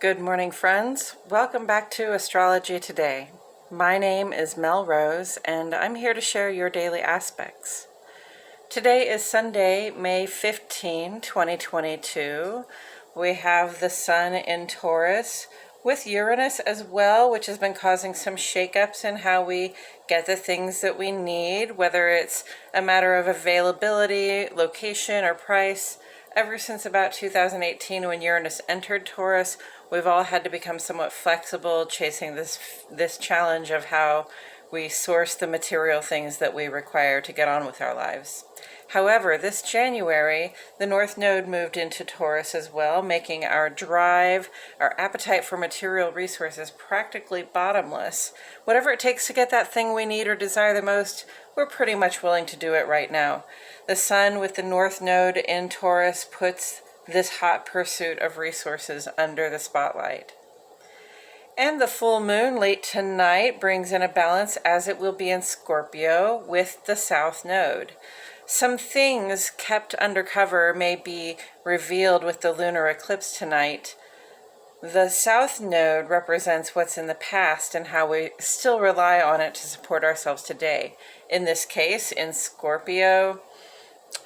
Good morning, friends. Welcome back to Astrology Today. My name is Mel Rose, and I'm here to share your daily aspects. Today is Sunday, May 15, 2022. We have the Sun in Taurus with Uranus as well, which has been causing some shakeups in how we get the things that we need, whether it's a matter of availability, location, or price. Ever since about 2018, when Uranus entered Taurus, we've all had to become somewhat flexible, chasing this challenge of how we source the material things that we require to get on with our lives. However, this January, the North Node moved into Taurus as well, making our drive, our appetite for material resources practically bottomless. Whatever it takes to get that thing we need or desire the most, we're pretty much willing to do it right now. The Sun with the North Node in Taurus puts this hot pursuit of resources under the spotlight. And the full moon late tonight brings in a balance, as it will be in Scorpio, with the South Node. Some things kept undercover may be revealed with the lunar eclipse tonight. The South Node represents what's in the past and how we still rely on it to support ourselves today. In this case, in Scorpio,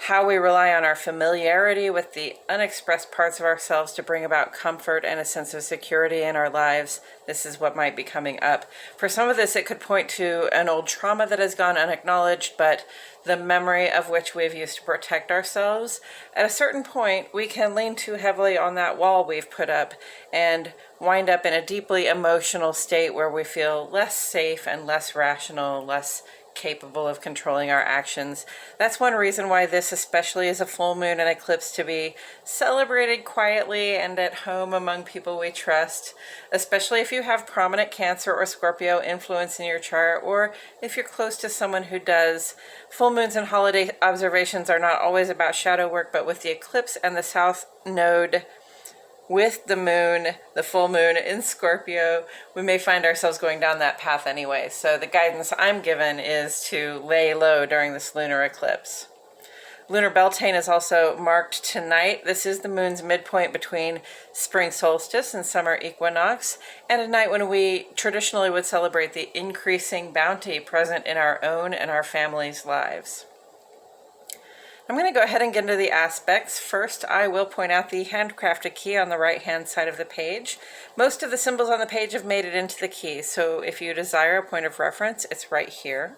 how we rely on our familiarity with the unexpressed parts of ourselves to bring about comfort and a sense of security in our lives. This is what might be coming up. For some of this, it could point to an old trauma that has gone unacknowledged, but the memory of which we've used to protect ourselves. At a certain point, we can lean too heavily on that wall we've put up and wind up in a deeply emotional state where we feel less safe and less rational, less capable of controlling our actions. That's one reason why this especially is a full moon and eclipse to be celebrated quietly and at home among people we trust, especially if you have prominent Cancer or Scorpio influence in your chart, or if you're close to someone who does. Full moons and holiday observations are not always about shadow work, but with the eclipse and the South Node with the moon, the full moon in Scorpio, we may find ourselves going down that path anyway. So the guidance I'm given is to lay low during this lunar eclipse. Lunar Beltane is also marked tonight. This is the moon's midpoint between spring solstice and summer equinox, and a night when we traditionally would celebrate the increasing bounty present in our own and our families' lives. I'm going to go ahead and get into the aspects. First, I will point out the handcrafted key on the right-hand side of the page. Most of the symbols on the page have made it into the key, so if you desire a point of reference, it's right here.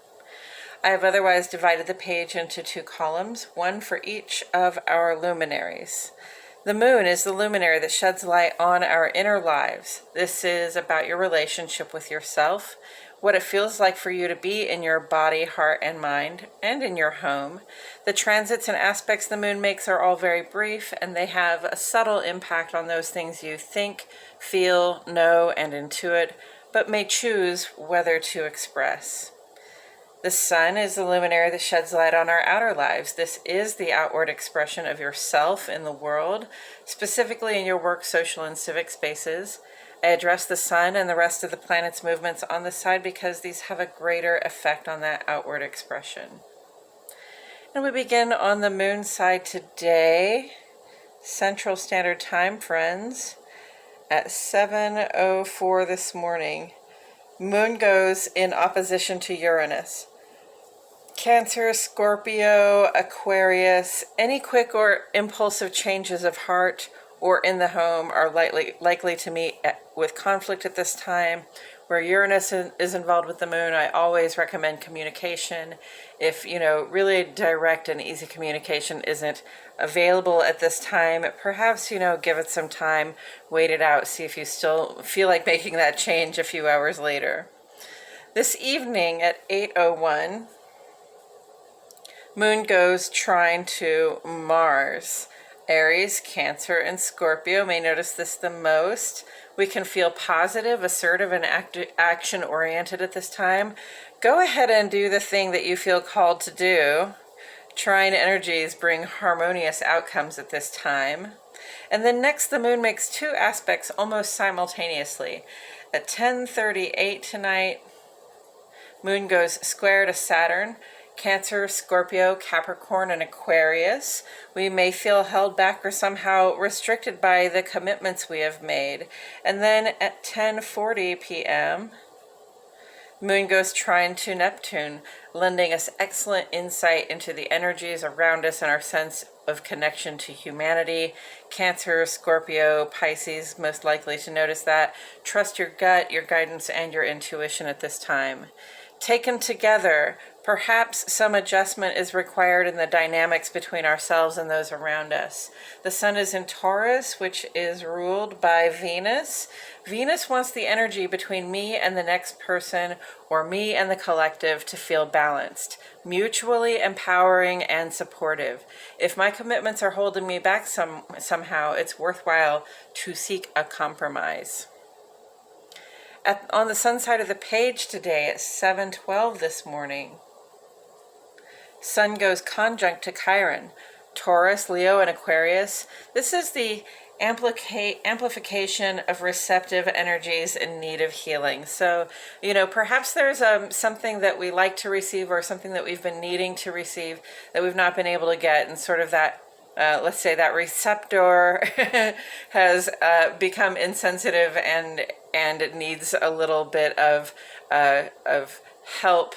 I have otherwise divided the page into two columns, one for each of our luminaries. The moon is the luminary that sheds light on our inner lives. This is about your relationship with yourself, what it feels like for you to be in your body, heart, and mind, and in your home. The transits and aspects the moon makes are all very brief, and they have a subtle impact on those things you think, feel, know, and intuit, but may choose whether to express. The sun is the luminary that sheds light on our outer lives. This is the outward expression of yourself in the world, specifically in your work, social, and civic spaces. I address the sun and the rest of the planet's movements on the side because these have a greater effect on that outward expression. And we begin on the moon side today, Central Standard Time, friends, at 7:04 this morning. Moon goes in opposition to Uranus. Cancer, Scorpio, Aquarius, any quick or impulsive changes of heart or in the home are likely to meet with conflict at this time. Where Uranus is involved with the moon, I always recommend communication. If, really direct and easy communication isn't available at this time, perhaps, give it some time, wait it out, see if you still feel like making that change a few hours later. This evening at 8:01, Moon goes trine to Mars. Aries, Cancer, and Scorpio may notice this the most. We can feel positive, assertive, and action-oriented at this time. Go ahead and do the thing that you feel called to do. Trine energies bring harmonious outcomes at this time. And then next, the moon makes two aspects almost simultaneously. At 10:38 tonight, Moon goes square to Saturn. Cancer, Scorpio, Capricorn, and Aquarius. We may feel held back or somehow restricted by the commitments we have made. And then at 10:40 p.m., Moon goes trine to Neptune, lending us excellent insight into the energies around us and our sense of connection to humanity. Cancer, Scorpio, Pisces, most likely to notice that. Trust your gut, your guidance, and your intuition at this time. Taken together, perhaps some adjustment is required in the dynamics between ourselves and those around us. The sun is in Taurus, which is ruled by Venus. Venus wants the energy between me and the next person, or me and the collective, to feel balanced, mutually empowering and supportive. If my commitments are holding me back somehow, it's worthwhile to seek a compromise. On the sun side of the page today at 7:12 this morning, Sun goes conjunct to Chiron, Taurus, Leo, and Aquarius. This is the amplification of receptive energies in need of healing. So, perhaps there's something that we like to receive or something that we've been needing to receive that we've not been able to get, and sort of that let's say that receptor has become insensitive and it needs a little bit of help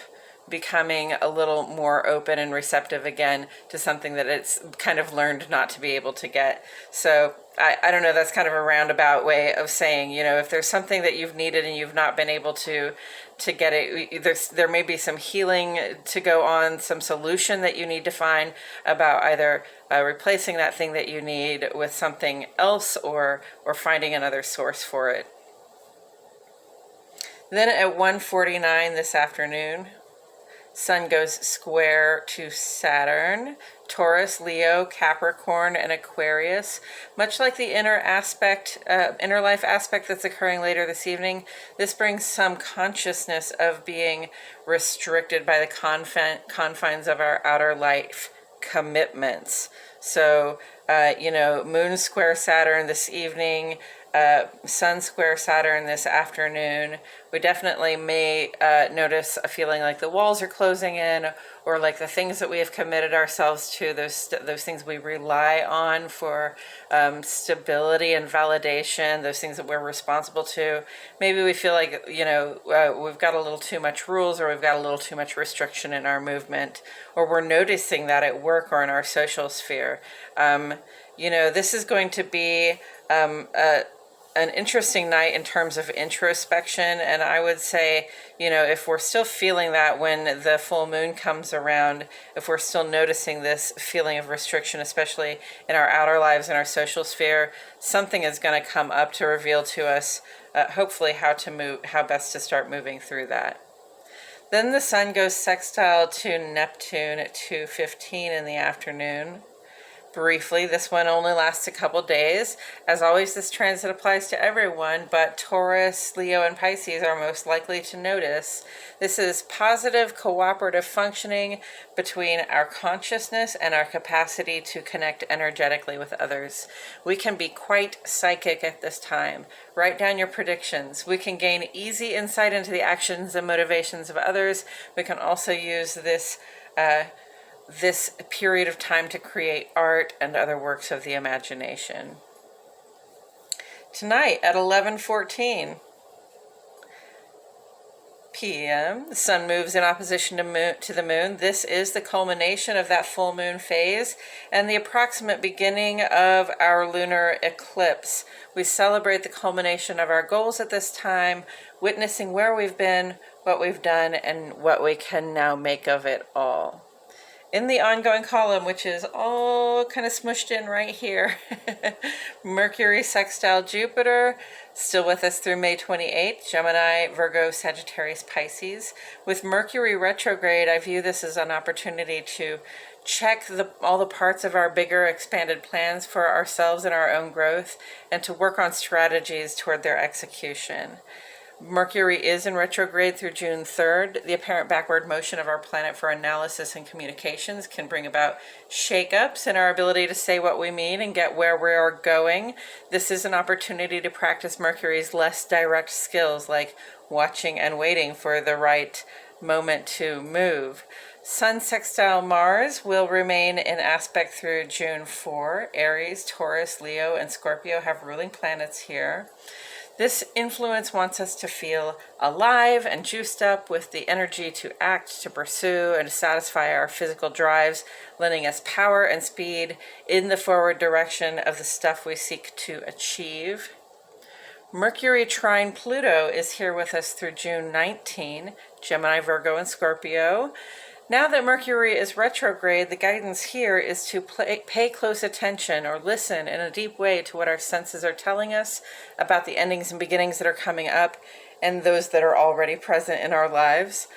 becoming a little more open and receptive again to something that it's kind of learned not to be able to get. So I don't know, that's kind of a roundabout way of saying, if there's something that you've needed and you've not been able to get it, there may be some healing to go on, some solution that you need to find about either replacing that thing that you need with something else or finding another source for it. Then at 1:49 this afternoon, Sun goes square to Saturn, Taurus, Leo, Capricorn, and Aquarius. Much like the inner life aspect that's occurring later this evening, this brings some consciousness of being restricted by the confines of our outer life commitments. So, Moon square Saturn this evening, Sun square Saturn this afternoon. We definitely may notice a feeling like the walls are closing in, or like the things that we have committed ourselves to, those things we rely on for stability and validation, those things that we're responsible to. Maybe we feel like, we've got a little too much rules, or we've got a little too much restriction in our movement, or we're noticing that at work or in our social sphere. This is going to be an interesting night in terms of introspection, and I would say, if we're still feeling that when the full moon comes around, if we're still noticing this feeling of restriction, especially in our outer lives and our social sphere, something is going to come up to reveal to us, hopefully, how best to start moving through that. Then the sun goes sextile to Neptune at 2:15 in the afternoon. Briefly, this one only lasts a couple days. As always, this transit applies to everyone, but Taurus, Leo, and Pisces are most likely to notice. This is positive cooperative functioning between our consciousness and our capacity to connect energetically with others. We can be quite psychic at this time. Write down your predictions. We can gain easy insight into the actions and motivations of others. We can also use this period of time to create art and other works of the imagination. Tonight at 11:14 p.m., the sun moves in opposition to the moon. This is the culmination of that full moon phase and the approximate beginning of our lunar eclipse. We celebrate the culmination of our goals at this time, witnessing where we've been, what we've done, and what we can now make of it all. In the ongoing column, which is all kind of smushed in right here, Mercury sextile Jupiter, still with us through May 28th, Gemini, Virgo, Sagittarius, Pisces. With Mercury retrograde, I view this as an opportunity to check all the parts of our bigger expanded plans for ourselves and our own growth, and to work on strategies toward their execution. Mercury is in retrograde through June 3rd. The apparent backward motion of our planet for analysis and communications can bring about shakeups in our ability to say what we mean and get where we are going. This is an opportunity to practice Mercury's less direct skills, like watching and waiting for the right moment to move. Sun sextile Mars will remain in aspect through June 4. Aries, Taurus, Leo, and Scorpio have ruling planets here. This influence wants us to feel alive and juiced up with the energy to act, to pursue, and to satisfy our physical drives, lending us power and speed in the forward direction of the stuff we seek to achieve. Mercury trine Pluto is here with us through June 19, Gemini, Virgo, and Scorpio. Now that Mercury is retrograde, the guidance here is to pay close attention or listen in a deep way to what our senses are telling us about the endings and beginnings that are coming up and those that are already present in our lives.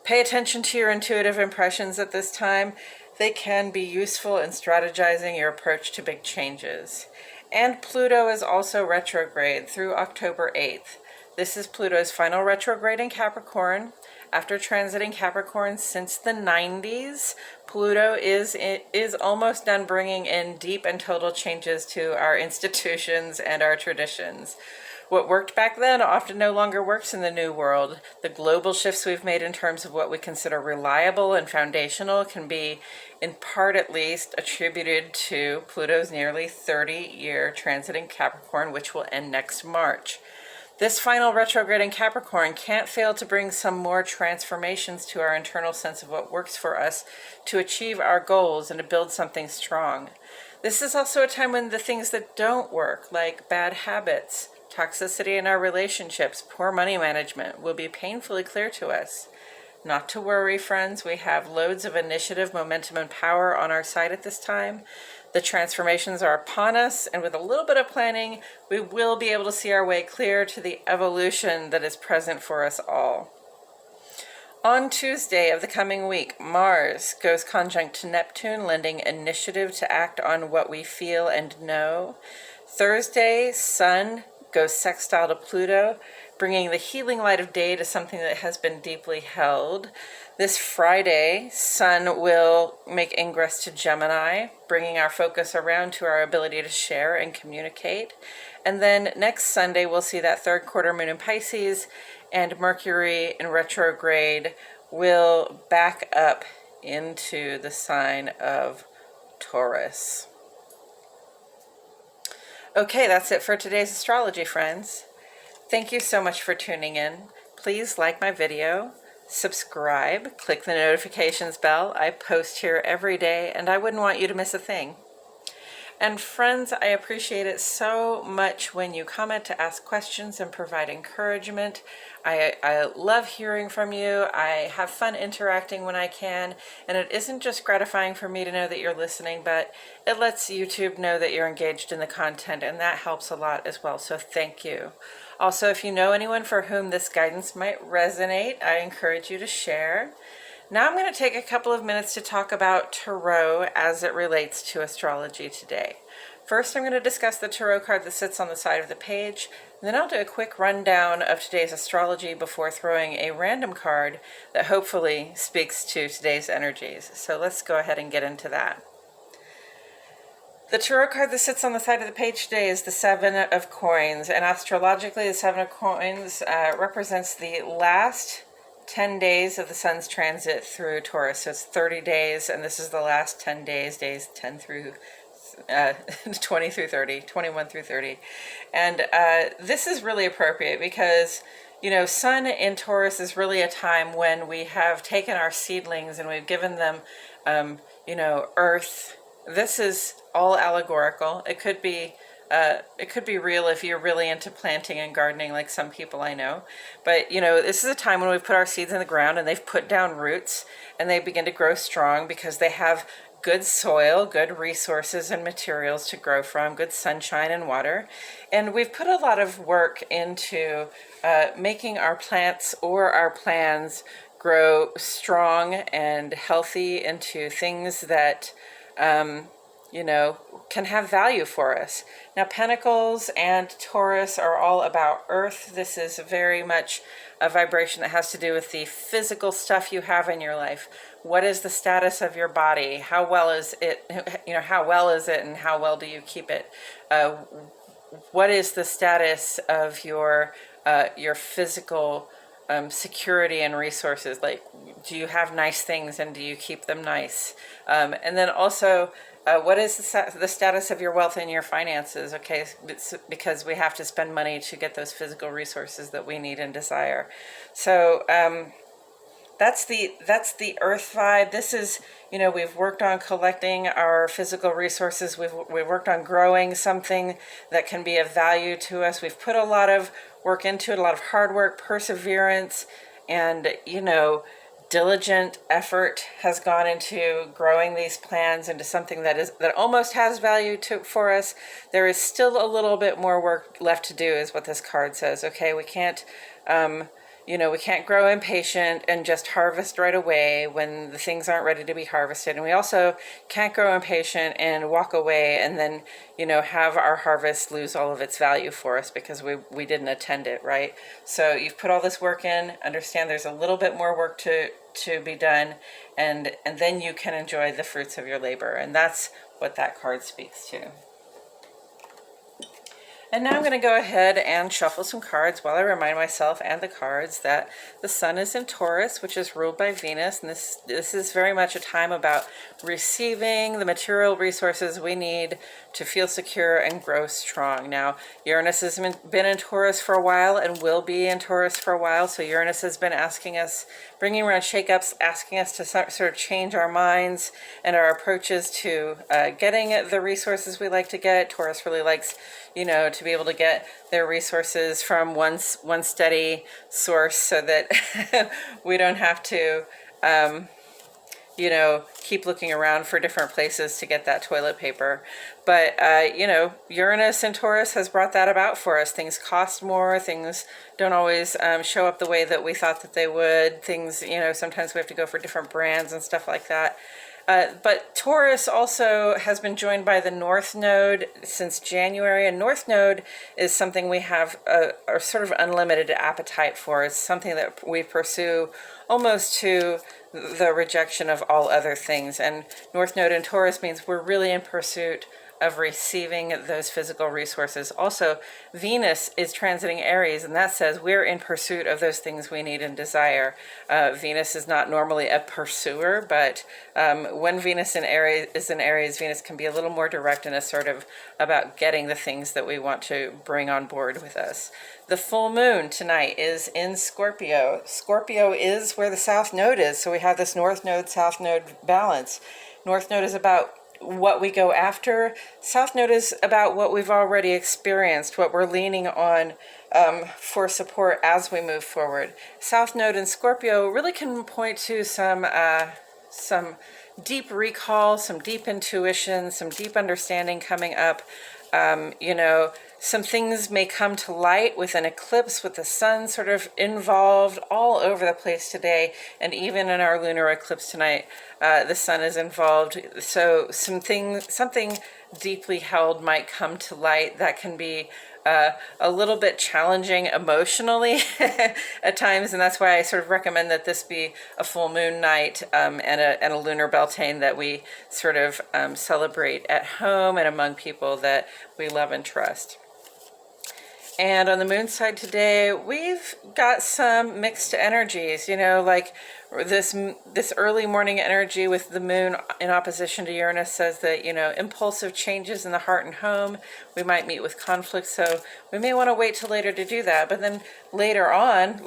Pay attention to your intuitive impressions at this time. They can be useful in strategizing your approach to big changes. And Pluto is also retrograde through October 8th. This is Pluto's final retrograde in Capricorn. After transiting Capricorn since the 90s, Pluto is almost done bringing in deep and total changes to our institutions and our traditions. What worked back then often no longer works in the new world. The global shifts we've made in terms of what we consider reliable and foundational can be, in part at least, attributed to Pluto's nearly 30-year transit in Capricorn, which will end next March. This final retrograde in Capricorn can't fail to bring some more transformations to our internal sense of what works for us to achieve our goals and to build something strong. This is also a time when the things that don't work, like bad habits, toxicity in our relationships, poor money management, will be painfully clear to us. Not to worry, friends, we have loads of initiative, momentum, and power on our side at this time. The transformations are upon us, and with a little bit of planning, we will be able to see our way clear to the evolution that is present for us all. On Tuesday of the coming week, Mars goes conjunct to Neptune, lending initiative to act on what we feel and know. Thursday, Sun goes sextile to Pluto, bringing the healing light of day to something that has been deeply held. This Friday, Sun will make ingress to Gemini, bringing our focus around to our ability to share and communicate. And then next Sunday, we'll see that third quarter moon in Pisces, and Mercury in retrograde will back up into the sign of Taurus. Okay, that's it for today's astrology, friends. Thank you so much for tuning in. Please like my video, subscribe, click the notifications bell. I post here every day, and I wouldn't want you to miss a thing. And friends, I appreciate it so much when you comment to ask questions and provide encouragement. I love hearing from you. I have fun interacting when I can, and it isn't just gratifying for me to know that you're listening, but it lets YouTube know that you're engaged in the content, and that helps a lot as well, so thank you. Also, if you know anyone for whom this guidance might resonate, I encourage you to share. Now I'm going to take a couple of minutes to talk about Tarot as it relates to astrology today. First, I'm going to discuss the Tarot card that sits on the side of the page, and then I'll do a quick rundown of today's astrology before throwing a random card that hopefully speaks to today's energies. So let's go ahead and get into that. The Tarot card that sits on the side of the page today is the Seven of Coins, and astrologically the Seven of Coins represents the last 10 days of the sun's transit through Taurus. So it's 30 days, and this is the last 10 days, days 10 through 20 through 30, 21 through 30. And this is really appropriate because, you know, Sun in Taurus is really a time when we have taken our seedlings and we've given them, you know, earth. This is all allegorical. It could be real if you're really into planting and gardening like some people I know. But, you know, this is a time when we've put our seeds in the ground and they've put down roots and they begin to grow strong because they have good soil, good resources and materials to grow from, good sunshine and water. And we've put a lot of work into making our plants or our plans grow strong and healthy into things that you know, can have value for us. Now, Pentacles and Taurus are all about earth. This is very much a vibration that has to do with the physical stuff you have in your life. What is the status of your body? How well is it? You know, how well is it and how well do you keep it? What is the status of your physical security and resources. Like, do you have nice things and do you keep them nice? And then also, what is the status of your wealth and your finances? Okay, it's because we have to spend money to get those physical resources that we need and desire. So that's the earth vibe. This is, we've worked on collecting our physical resources. We've worked on growing something that can be of value to us. We've put a lot of work into it, a lot of hard work, perseverance, and diligent effort has gone into growing these plans into something that almost has value for us. There is still a little bit more work left to do, is what this card says. Okay, we can't we can't grow impatient and just harvest right away when the things aren't ready to be harvested. And we also can't grow impatient and walk away and then, have our harvest lose all of its value for us because we didn't attend it, right? So you've put all this work in, understand there's a little bit more work to be done, and then you can enjoy the fruits of your labor. And that's what that card speaks to. And now I'm going to go ahead and shuffle some cards while I remind myself and the cards that the sun is in Taurus, which is ruled by Venus. And this is very much a time about receiving the material resources we need to feel secure and grow strong. Now, Uranus has been in Taurus for a while and will be in Taurus for a while. So Uranus has been asking us, bringing around shakeups, asking us to sort of change our minds and our approaches to getting the resources we like to get. Taurus really likes, to be able to get their resources from one steady source so that we don't have to, keep looking around for different places to get that toilet paper. But, Uranus and Taurus has brought that about for us. Things cost more. Things don't always show up the way that we thought that they would. Things, sometimes we have to go for different brands and stuff like that. But Taurus also has been joined by the North Node since January, and North Node is something we have a sort of unlimited appetite for. It's something that we pursue almost to the rejection of all other things. And North Node in Taurus means we're really in pursuit of receiving those physical resources. Also, Venus is transiting Aries, and that says we're in pursuit of those things we need and desire. Venus is not normally a pursuer, but when Venus is in Aries, Venus can be a little more direct and assertive about getting the things that we want to bring on board with us. The full moon tonight is in Scorpio. Scorpio is where the South Node is, so we have this North Node, South Node balance. North Node is about what we go after. South Node is about what we've already experienced, what we're leaning on for support as we move forward. South Node in Scorpio really can point to some deep recall, some deep intuition, some deep understanding coming up. Some things may come to light with an eclipse, with the sun sort of involved all over the place today, and even in our lunar eclipse tonight, the sun is involved. So something deeply held might come to light that can be a little bit challenging emotionally at times, and that's why I sort of recommend that this be a full moon night and a lunar Beltane that we sort of celebrate at home and among people that we love and trust. And on the moon side today, we've got some mixed energies, like this early morning energy with the moon in opposition to Uranus says that, impulsive changes in the heart and home, we might meet with conflict. So we may want to wait till later to do that. But then later on,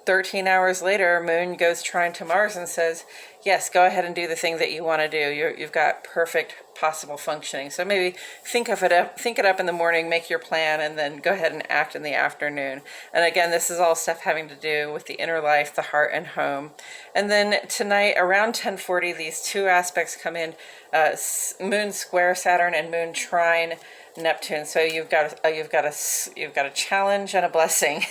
13 hours later, moon goes trine to Mars and says, yes, go ahead and do the thing that you want to do. You've got perfect possible functioning. So maybe think it up in the morning, make your plan, and then go ahead and act in the afternoon. And again, this is all stuff having to do with the inner life, the heart and home. And then tonight around 10:40, these two aspects come in, moon square Saturn and moon trine Neptune. So you've got a challenge and a blessing.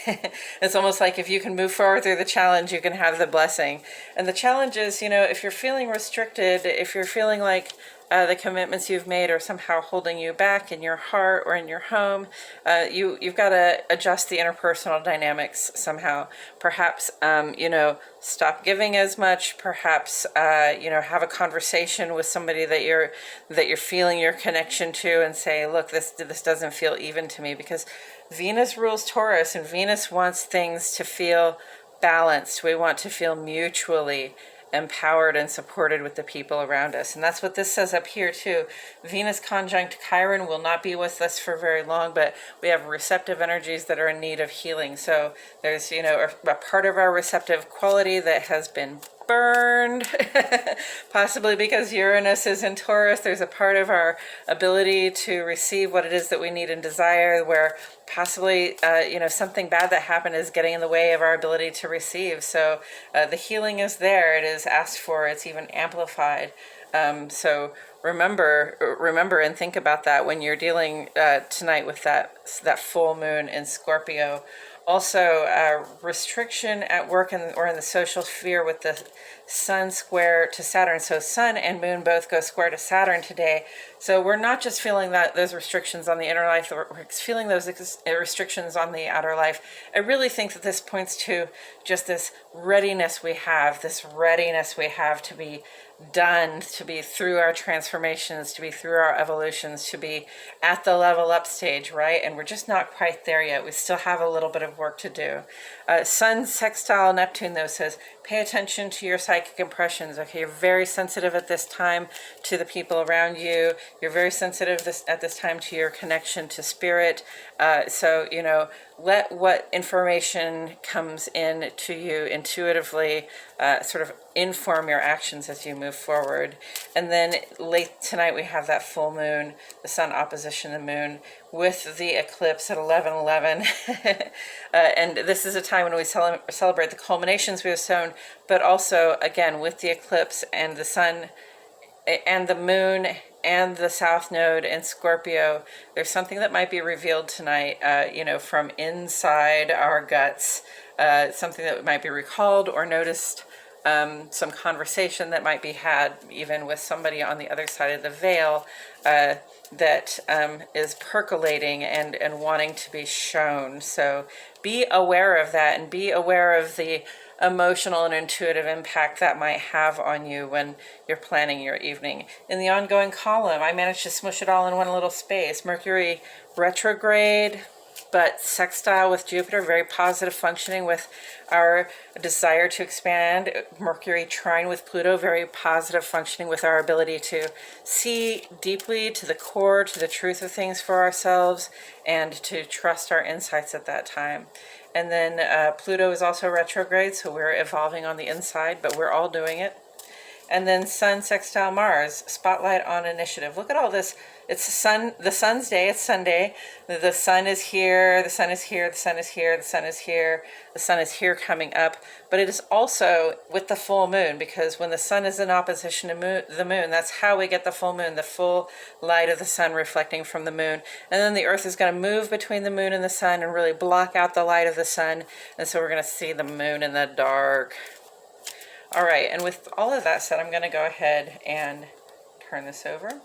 It's almost like if you can move forward through the challenge, you can have the blessing. And the challenge is, if you're feeling restricted, if you're feeling like the commitments you've made are somehow holding you back in your heart or in your home, you've got to adjust the interpersonal dynamics somehow. Perhaps, stop giving as much. Perhaps, have a conversation with somebody that you're feeling your connection to, and say, look, this doesn't feel even to me, because Venus rules Taurus, and Venus wants things to feel balanced. We want to feel mutually empowered and supported with the people around us. And that's what this says up here too. Venus conjunct Chiron will not be with us for very long, but we have receptive energies that are in need of healing. So there's, a part of our receptive quality that has been burned, possibly because Uranus is in Taurus. There's a part of our ability to receive what it is that we need and desire where possibly, something bad that happened is getting in the way of our ability to receive. So the healing is there. It is asked for. It's even amplified. So remember and think about that when you're dealing tonight with that full moon in Scorpio. Also, restriction at work or in the social sphere with the Sun square to Saturn. So Sun and Moon both go square to Saturn today. So we're not just feeling those restrictions on the inner life, we're feeling those restrictions on the outer life. I really think that this points to just this readiness we have to be done, to be through our transformations, to be through our evolutions, to be at the level up stage, right? And we're just not quite there yet. We still have a little bit of work to do. Sun sextile Neptune, though, says pay attention to your psychic impressions. Okay, you're very sensitive at this time to the people around you. You're very sensitive at this time to your connection to spirit. So, let what information comes in to you intuitively sort of inform your actions as you move forward. And then late tonight we have that full moon, the Sun opposition the moon, with the eclipse at 11:11. And this is a time when we celebrate the culminations we have sown, but also, again, with the eclipse and the Sun and the moon and the South Node in Scorpio, there's something that might be revealed tonight, from inside our guts, something that might be recalled or noticed, some conversation that might be had even with somebody on the other side of the veil that is percolating and wanting to be shown. So be aware of that, and be aware of the emotional and intuitive impact that might have on you when you're planning your evening. In the ongoing column, I managed to smush it all in one little space. Mercury retrograde, but sextile with Jupiter, very positive functioning with our desire to expand. Mercury trine with Pluto, very positive functioning with our ability to see deeply to the core, to the truth of things for ourselves, and to trust our insights at that time. And then Pluto is also retrograde, so we're evolving on the inside, but we're all doing it. And then Sun sextile Mars, spotlight on initiative. Look at all this. It's the Sun's day, it's Sunday. The Sun is here, the Sun is here, the Sun is here, the Sun is here, the Sun is here coming up. But it is also with the full moon, because when the Sun is in opposition to the moon, that's how we get the full moon, the full light of the Sun reflecting from the moon. And then the Earth is going to move between the moon and the Sun and really block out the light of the Sun. And so we're going to see the moon in the dark. All right, and with all of that said, I'm going to go ahead and turn this over.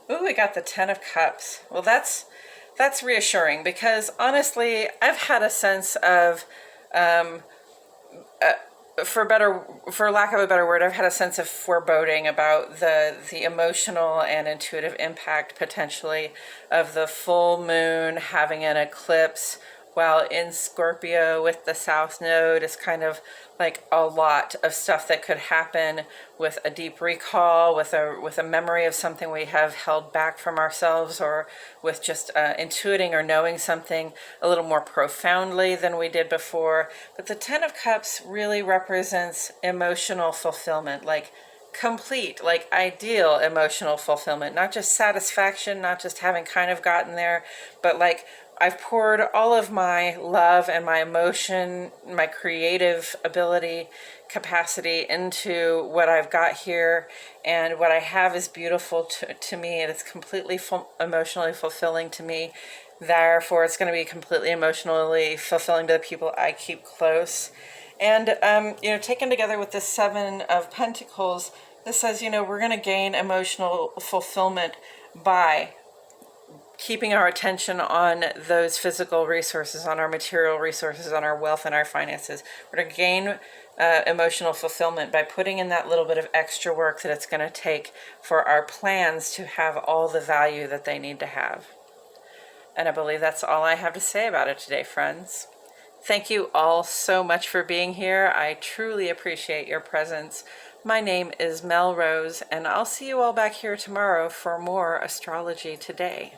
Ooh, we got the 10 of Cups. Well, that's reassuring, because honestly, I've had a sense of, for lack of a better word, I've had a sense of foreboding about the emotional and intuitive impact potentially of the full moon having an eclipse while in Scorpio with the South Node. Is kind of like a lot of stuff that could happen with a deep recall, with a memory of something we have held back from ourselves, or with just intuiting or knowing something a little more profoundly than we did before. But the 10 of Cups really represents emotional fulfillment, like complete, like ideal emotional fulfillment, not just satisfaction, not just having kind of gotten there, but like I've poured all of my love and my emotion, my creative ability, capacity into what I've got here, and what I have is beautiful to me, and it's completely emotionally fulfilling to me. Therefore, it's going to be completely emotionally fulfilling to the people I keep close. And, taken together with the 7 of Pentacles, This says, we're going to gain emotional fulfillment by keeping our attention on those physical resources, on our material resources, on our wealth and our finances. We're going to gain emotional fulfillment by putting in that little bit of extra work that it's going to take for our plans to have all the value that they need to have. And I believe that's all I have to say about it today, friends. Thank you all so much for being here. I truly appreciate your presence. My name is Mel Rose, and I'll see you all back here tomorrow for more Astrology Today.